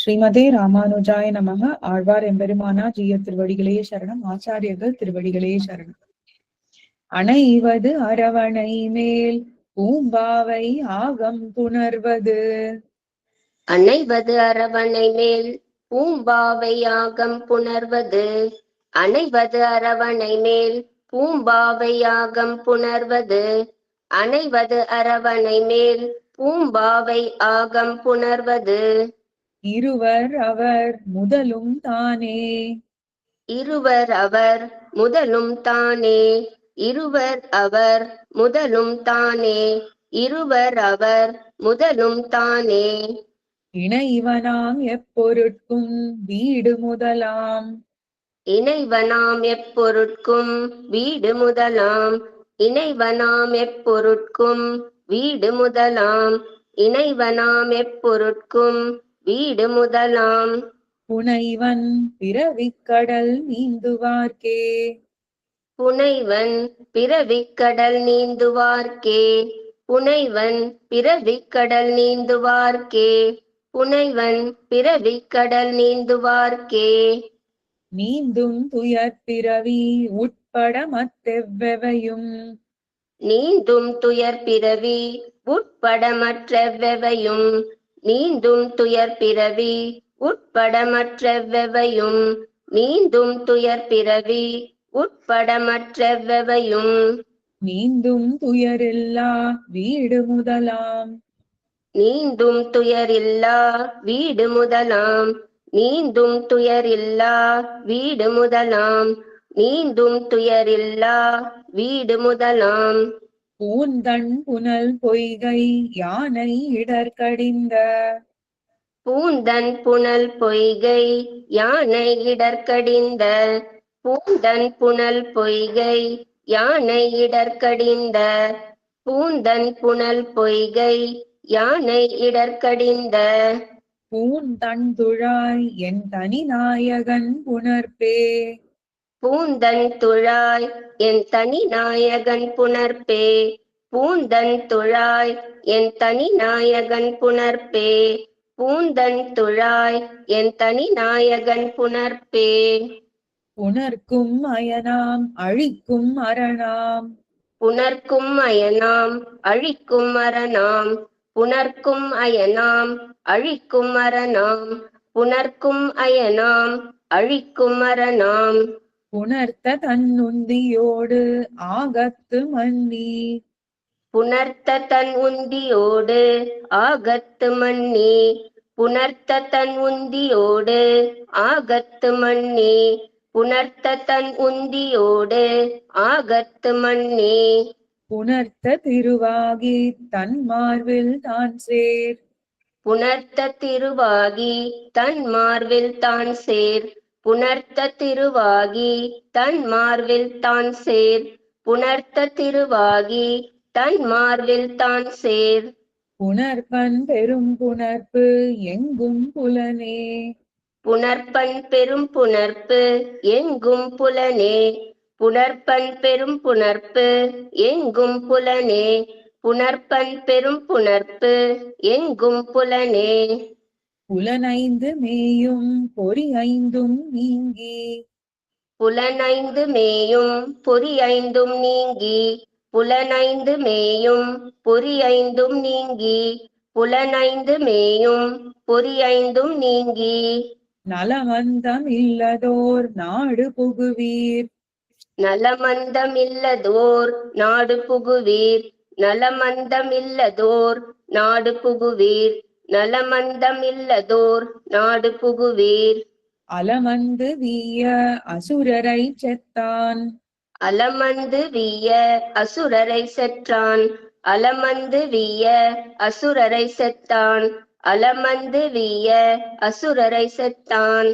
ஸ்ரீமதே ராமானுஜாய நமக. ஆழ்வார் எம்பெருமானா ஜீய திருவடிகளே சரணம். ஆச்சாரியர்கள் திருவடிகளே சரணம். அணைவது அரவணை மேல் பூம்பாவை ஆகம் புணர்வது. அணைவது அரவணை மேல் பூம்பாவை ஆகம் புணர்வது. அணைவது அரவணை மேல் பூம்பாவை ஆகம் புணர்வது. அணைவது அரவணை மேல் பூம்பாவை ஆகம் புணர்வது. இருவர் அவர் முதலும் தானே. இருவர் அவர் முதலும் தானே. இருவர் அவர் முதலும் தானே. இருவர் அவர் முதலும் தானே. இணைவனாம் எப்பொருட்கும் வீடு முதலாம். இணைவனாம் எப்பொருட்கும் வீடு முதலாம். இணைவனாம் எப்பொருட்கும் வீடு முதலாம். இணைவனாம் எப்பொருட்கும் வீடு முதலாம். புனைவன் பிறவிக்கடல் நீந்துவார்க்கே. புனைவன் பிறவிக்கடல் நீந்துவார்க்கே. புனைவன் பிறவிக்கடல் நீந்துவார்க்கே. புனைவன் பிறவிக்கடல் நீந்துவார்க்கே. நீந்தும் துயர் பிறவி உட்பட மத்தெவ்வெவையும். நீந்தும் துயர் பிறவி உட்பட மற்றெவ்வெவையும். நீந்தும் துயர் பிறவி உட்பட மற்றெவ்வெவையும். நீந்தும் துயர் பிறவி உட்பட மற்றெவ்வெவையும். நீந்தும் துயரில்லா வீடு முதலாம். நீந்தும் துயரில்லா வீடு முதலாம். நீந்தும் துயரில்லா வீடு முதலாம். நீந்தும் துயரில்லா வீடு முதலாம். பூந்தண் புனல் பொய்கை யானை இடர்கடிந்த. பூந்தன் புனல் பொய்கை யானை இடர்கடிந்த. பூந்தன் புனல் பொய்கை யானை இடர்கடிந்த. பூந்தன் புனல் பொய்கை யானை இடர்கடிந்த. பூந்தண் துழாய் என் தனி நாயகன் புணர்ப்பே. பூந்தன் துழாய் என் தனி நாயகன் புணர்ப்பே. பூந்தன் துழாய் என் தனி நாயகன் புணர்ப்பே. பூந்தன் துழாய் என் தனி நாயகன் புணர்ப்பே. புணர்க்கும் அயனாம் அழிக்கும் அரணாம். புணர்க்கும் அயனாம் அழிக்கும் அரணாம். புணர்க்கும் அயனாம் அழிக்கும் அரணாம். புணர்க்கும் அயனாம் அழிக்கும் அரணாம். புணர்த்த தன்னுந்தியோடு ஆகத்து மன்னி. புணர்த்த தன் உந்தியோடு ஆகத்து மன்னி. புணர்த்த தன் உந்தியோடு ஆகத்து மன்னி. புணர்த்த தன் உந்தியோடு ஆகத்து மன்னி. புணர்த்த திருவாகி தன் மார்பில் தான் சேர். புணர்த்த திருவாகி தன் மார்பில் தான் சேர். புணர்த்த திருவாகி தன் மார்பில் தான் சேர். புணர்த்த திருவாகி தன் மார்பில் தான் சேர். புணர்ப்பன் பெரும் புணர்ப்பு எங்கும் புலனே. புணர்ப்பன் பெரும் புணர்ப்பு எங்கும் புலனே. புணர்ப்பன் பெரும் புணர்ப்பு எங்கும் புலனே. புணர்ப்பன் பெரும் புணர்ப்பு எங்கும் புலனே. புலனைந்து மேயும் பொறி ஐந்தும் நீங்கி. புலனைந்து மேயும் பொறி ஐந்தும் நீங்கி. புலனைந்து மேயும் பொறி ஐந்தும் நீங்கி. புலனைந்து மேயும் பொறி ஐந்தும் நீங்கி. நலமந்தம் இல்லதோர் நாடு புகுவீர். நலமந்தம் இல்லதோர் நாடு புகுவீர். நலமந்தம் இல்லதோர் நாடு புகுவீர். நலமந்தம் இல்லதோர் நாடு புகுவீர். அலமந்து வீய அசுரரை செத்தான். அலமந்து வீய அசுரரை செற்றான். அலமந்து வீய அசுரரை செத்தான். அலமந்து வீய அசுரரை செத்தான்.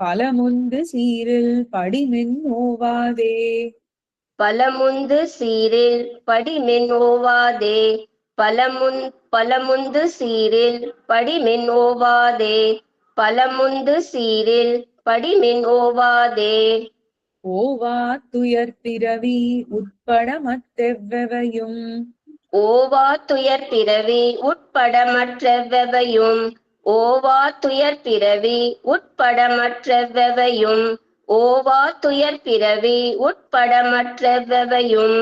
பலமுந்து சீரில் படிமின் ஓவாதே. பலமுந்து சீரில் படிமின் ஓவாதே. பலமுந்து சீரில் படிமின் ஓவாதே. பலமுந்து சீரில் படிமின் ஓவாதே. ஓவா துயர் பிறவி உட்பட மத்தெவ்வெவையும். ஓவா துயர் பிறவி உட்பட மற்றெவ்வெவையும். ஓவா துயர் பிறவி உட்பட மற்றெவ்வவையும் ஓவா துயர் பிறவி உட்பட மற்றெவ்வவையும்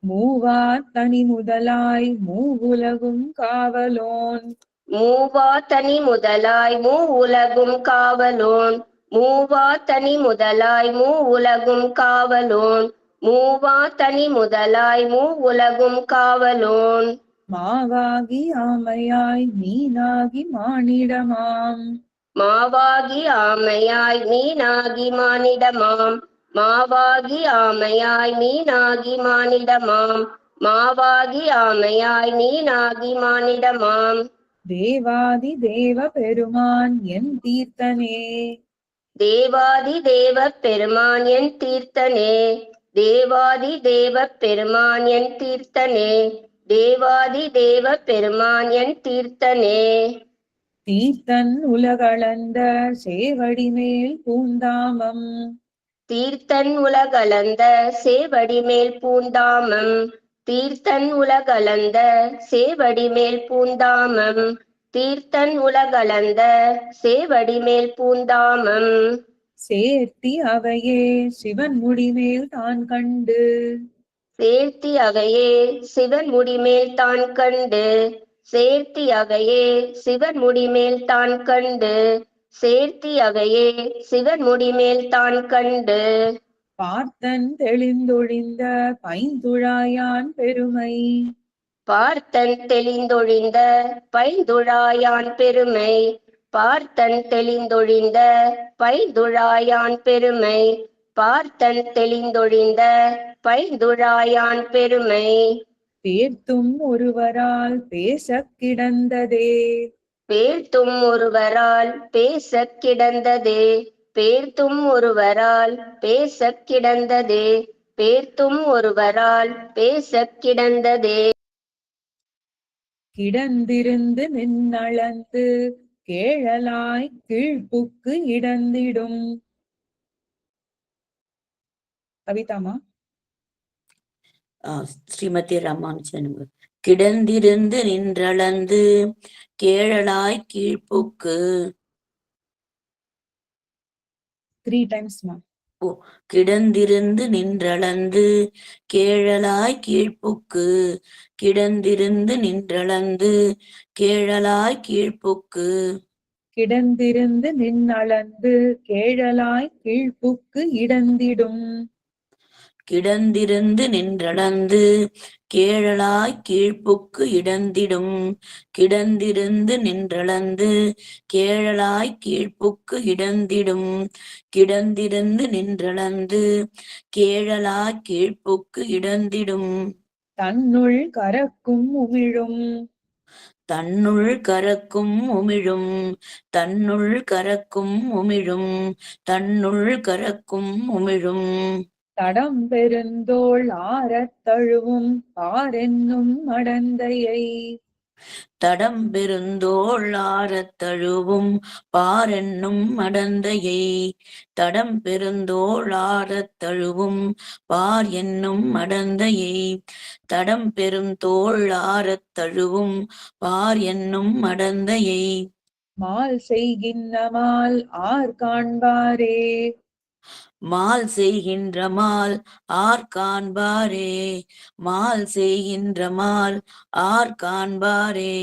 மூவா தனி முதலாய் மூவுலகும் காவலோன் மூவா தனி முதலாய் மூ உலகும் காவலோன் மூவா தனி முதலாய் மூ உலகும் காவலோன் மூவா தனி முதலாய் மூ உலகும் காவலோன் மாவாகி ஆமையாய் மீனாகி மானிடமாம் மாவாகி ஆமையாய் மீனாகி மானிடமாம் மாவாகி ஆமையாய் மீனாகி மானிடமாம் மாவாகி ஆமையாய் மீனாகி மானிடமாம் தேவாதி தேவ பெருமான் என் தீர்த்தனே தேவாதி தேவ பெருமான் என் தீர்த்தனே தேவாதி தேவ பெருமான் என் தீர்த்தனே தேவாதி தேவ பெருமான் என் தீர்த்தனே தீர்த்தன் உலகளந்த சேவடி மேல் பூந்தாமம் தீர்த்தன் உலகளந்த சேவடி மேல் பூந்தாமம் தீர்த்தன் உலகளந்த சேவடி மேல் பூந்தாமம் தீர்த்தன் உலகளந்த சேவடி மேல் பூந்தாமம் சேர்த்தி அவையே சிவன் முடிமேல் தான் கண்டு சேர்த்தி அவையே சிவன் முடிமேல் தான் கண்டு சேர்த்தி அவையே சிவன் முடிமேல் தான் கண்டு சேர்த்தி அவையே சிவன் முடிமேல் தான் கண்டு பார்த்தன் தெளிந்தொழிந்த பைந்துழாயான் பெருமை பார்த்தன் தெளிந்தொழிந்த பைந்துழாயான் பெருமை பார்த்தன் தெளிந்தொழிந்த பைந்துழாயான் பெருமை பார்த்தன் தெளிந்தொழிந்த பைந்துழாயான் பெருமை பேர்த்தும் ஒருவரால் பேசக் கிடந்ததே பேர்த்தும் ஒருவரால் பேசக் கிடந்ததே பேர்த்தும் ஒருவரால் பேசக் கிடந்ததே பேர்த்தும் ஒருவரால் பேசக் கிடந்ததே கிடந்திருந்து நின்னளந்து கேழலாய் கீழ்ப்புக்கு இடந்திடும் கவிதாமா ஸ்ரீமதி ராமானுஜன். கிடந்திருந்து நின்றளந்து கேழலாய் கீழ்ப்புக்கு 3 times மா. கிடந்திருந்து நின்றளந்து கேழலாய் கீழ்ப்புக்கு கிடந்திருந்து நின்றளந்து கேழலாய் கீழ்ப்புக்கு கிடந்திருந்து நின்னளந்து கேழலாய் கீழ்ப்புக்கு இடந்திடும் கிடந்திருந்து நின்றளந்து கேழலாய் கீழ்ப்புக்கு இடந்திடும் கிடந்திருந்து நின்றளந்து கேழலாய் கீழ்ப்புக்கு இடந்திடும் கிடந்திருந்து நின்றளந்து கேழலாய் கீழ்ப்புக்கு இடந்திடும் தன்னுள் கரக்கும் உமிழும் தன்னுள் கரக்கும் உமிழும் தன்னுள் கரக்கும் உமிழும் தன்னுள் கரக்கும் உமிழும் தடம் பெருந்தோள் ஆரத் தழுவும் பாரென்னும் மடந்தையை தடம் பெருந்தோள் ஆரத் தழுவும் பாரென்னும் மடந்தையை தடம் பெருந்தோள் ஆரத் தழுவும் பார் என்னும் மடந்தையை தடம் பெருந்தோள் ஆரத் தழுவும் பார் என்னும் மடந்தையை மால் செய்கின்ற மால் ஆர் காண்பாரே மால் செய்கின்ற மால் ஆர் காண்பாரே மால் செய்கின்ற மால் ஆர் காண்பாரே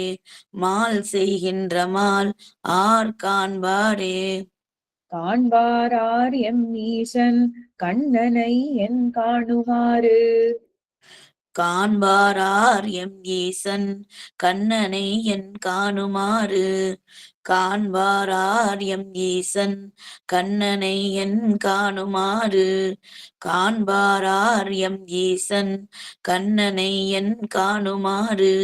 மால் செய்கின்ற மால் ஆர் காண்பாரே காண்பாரார் எம் ஈசன் கண்ணனை என் காணுமாறு காண்பாரார் எம் ஈசன் கண்ணனை என் காணுமாறு காண்பாரார் எம் ஈசன் கண்ணனை என் காணுமாறு காண்பாரார் எம் ஈசன் கண்ணனை என் காணுமாறு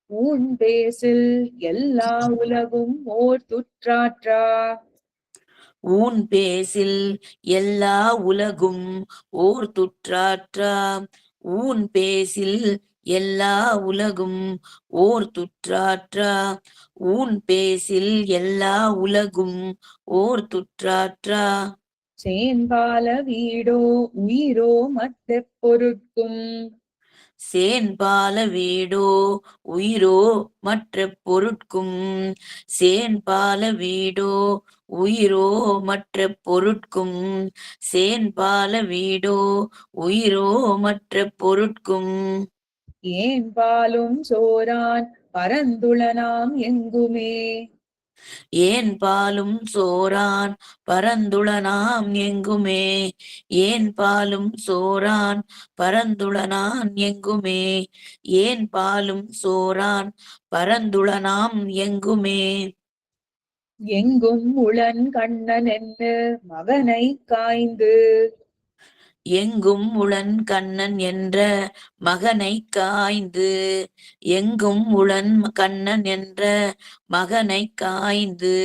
ஊன் பேசில் எல்லா உலகும் ஓர் துற்றாற்றா ஊன் பேசில் எல்லா உலகும் ஓர் துற்றாற்றா ஊன் பேசில் எல்லா உலகும் ஓர் துற்றாற்றா ஊன் பேசில் எல்லா உலகும் ஓர் துற்றாற்றா சேன்பால வீடோ உயிரோ மற்றெப் பொருட்கும் சேன்பால வீடோ உயிரோ மற்ற பொருட்கும். சேன்பால வீடோ உயிரோ மற்ற பொருட்கும். சேன்பால வீடோ உயிரோ மற்ற பொருட்கும். ஏன்பாலும் சோரான் பரந்துளனாம் எங்குமே. ஏன்பாலும் சோரான் பரந்துளனாம் எங்குமே. ஏன்பாலும் சோரான் பரந்துளனான் எங்குமே. ஏன்பாலும் சோரான் பரந்துளனாம் எங்குமே. எங்கும் உளன் கண்ணன் என்று மகனை காய்ந்து. எங்கும் உளன் கண்ணன் என்ற மகனை காய்ந்து. எங்கும் உளன் கண்ணன் என்ற மகனை காய்ந்து.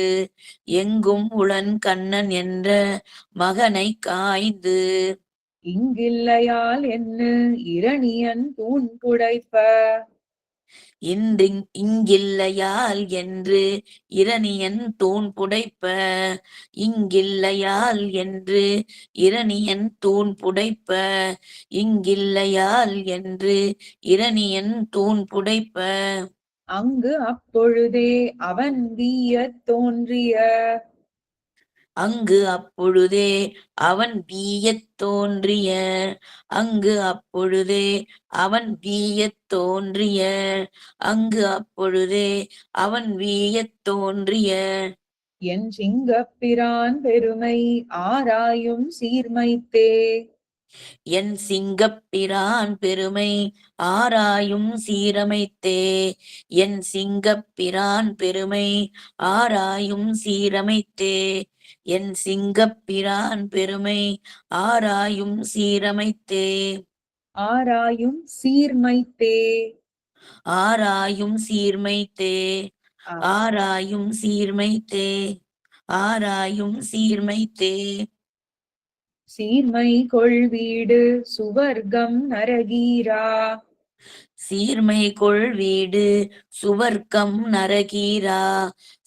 எங்கும் உளன் கண்ணன் என்ற மகனை காய்ந்து. இங்கில்லையால் என்ன இரணியன் தூண் புடைப்ப. இங்கில்லையால் என்று இரணியன் தூண் புடைப்ப. இங்கில்லையால் என்று இரணியன் தூண் புடைப்ப. இங்கில்லையால் என்று இரணியன் தூண் புடைப்ப. அங்கு அப்பொழுதே அவன் வீயத் தோன்றிய. அங்கு அப்பொழுதே அவன் வீயத் தோன்றிய. அங்கு அப்பொழுதே அவன் வீயத் தோன்றிய. அங்கு அப்பொழுதே அவன் வீயத் தோன்றிய. என் சிங்கப்பிரான் பெருமை ஆராயும் சீர்மைத்தே. என் சிங்கப்பிரான் பெருமை ஆராயும் சீரமைத்தே. என் சிங்கப்பிரான் பெருமை ஆராயும் சீரமைத்தே. என் சிங்கப்பிரான் பெருமை ஆராயும் சீரமைத்தே. ஆராயும் சீர்மைத்தே. ஆராயும் சீர்மைத்தே. ஆராயும் சீர்மைத்தே. ஆராயும் சீர்மைத்தே. சீர்மை கொள் வீடு சுவர்க்கம் நரகீரா. சீர்மை கொள் வீடு சுவர்க்கம் நரகீரா.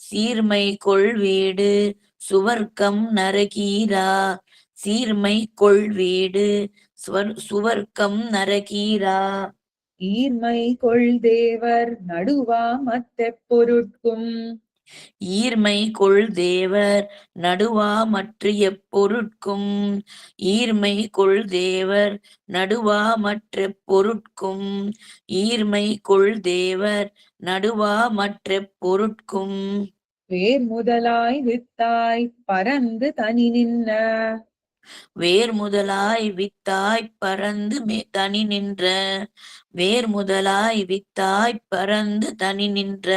சீர்மை கொள் வீடு சுவர்க்கம் நரகீரா. சீர்மை கொள் வீடு சுவர்க்கம் நரகீரா. ஈர்மை கொள் தேவர் நடுவா மத்தெப் பொருட்கும். ஈர்மை கொள் தேவர் நடுவா மற்ற எப்பொருட்கும். ஈர்மை கொள் தேவர் நடுவா மற்ற பொருட்கும். ஈர்மை கொள் தேவர் நடுவா மற்ற பொருட்கும். வேர் முதலாய் வித்தாய் பரந்து தனி நின்ன. வேர் முதலாய் வித்தாய் பறந்து தனி நின்ற. வேர் முதலாய் வித்தாய் பறந்து தனி நின்ற.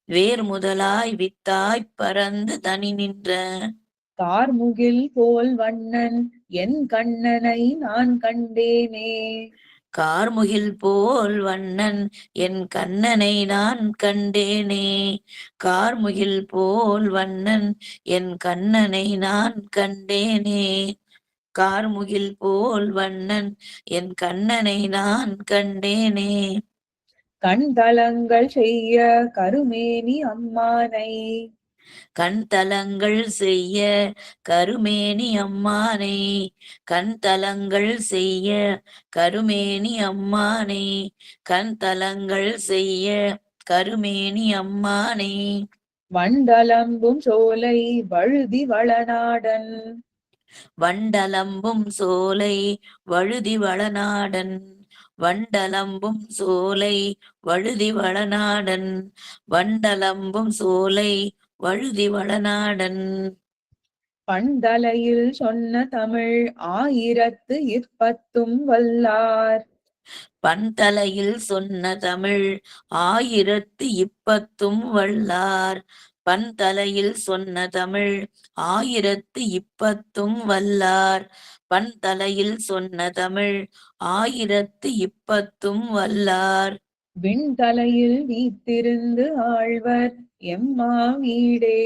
வேர் முதலாய் வித்தாய் பறந்து தனி நின்ற. கார்முகில் போல் வண்ணன் என் கண்ணனை நான் கண்டேனே. கார்முகில் போல் வண்ணன் என் கண்ணனை நான் கண்டேனே. கார்முகில் போல் வண்ணன் என் கண்ணனை நான் கண்டேனே. கார்முகில் போல் வண்ணன் என் கண்ணனை நான் கண்டேனே. கண் தலங்கள் செய்ய கருமேனி அம்மானை. கண் தலங்கள் செய்ய கருமேனி அம்மானை. கண் தலங்கள் செய்ய கருமேனி அம்மானை. கண் தலங்கள் செய்ய கருமேனி அம்மானை. வண்டலம்பும் சோலை வழுதி வளநாடன். வண்டலம்பும் சோலை வழுதி வளநாடன். வண்டலம்பும் சோலை வழுதி வளநாடன். வண்டலம்பும் சோலை வழுதி வளநாடன். பண்டலையில் சொன்ன தமிழ் 1010 வல்லார். பண்தலையில் சொன்ன தமிழ் 1010 வல்லார். பண்தலையில் சொன்ன தமிழ் 1010 வல்லார். பண்தலையில் சொன்ன தமிழ் 1010 வல்லார். விண்தலையில் வீத்திருந்து ஆழ்வர் எம்மா வீடே.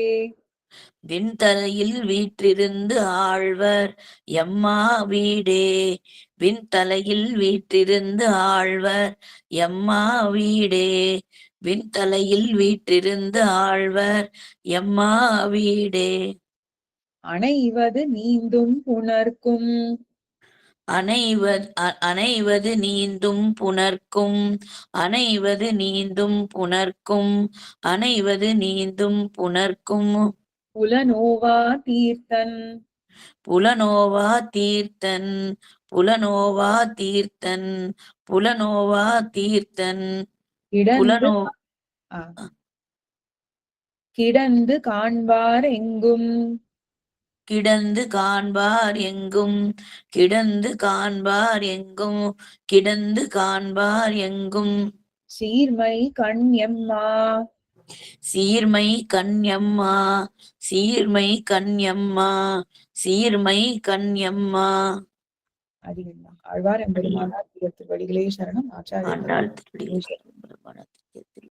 விண்தலையில் வீற்றிருந்து ஆழ்வர் எம்மா வீடே. விண்தலையில் வீற்றிருந்து ஆழ்வர் எம்மா வீடே. விண்தலையில் வீற்றிருந்து ஆழ்வர் எம்மா வீடே. அணைவது நீந்தும் புணர்க்கும். அணைவது நீந்தும் புணர்க்கும், அணைவது நீந்தும் புணர்க்கும், அணைவது நீந்தும் புணர்க்கும். புலனோவா தீர்த்தன் புலனோவா தீர்த்தன், புலனோவா தீர்த்தன், புலனோவா தீர்த்தன். கிடந்து புலனோ ஆ. கிடந்து காண்பார் எங்கும் கிடந்து காண்பார் எங்கும், கிடந்து காண்பார் எங்கும், கிடந்து காண்பார் எங்கும். சீர்மை கண் எம்மா சீர்மை கண்யம்மா, சீர்மை கண்யம்மா, சீர்மை கண்யம்மா. அதிகம்தான். ஆழ்வார் எம்பெருமானார் திருவடிகளே சரணம். ஆச்சாரிய ஆண்டாள் திருவடிகளே சரணம்.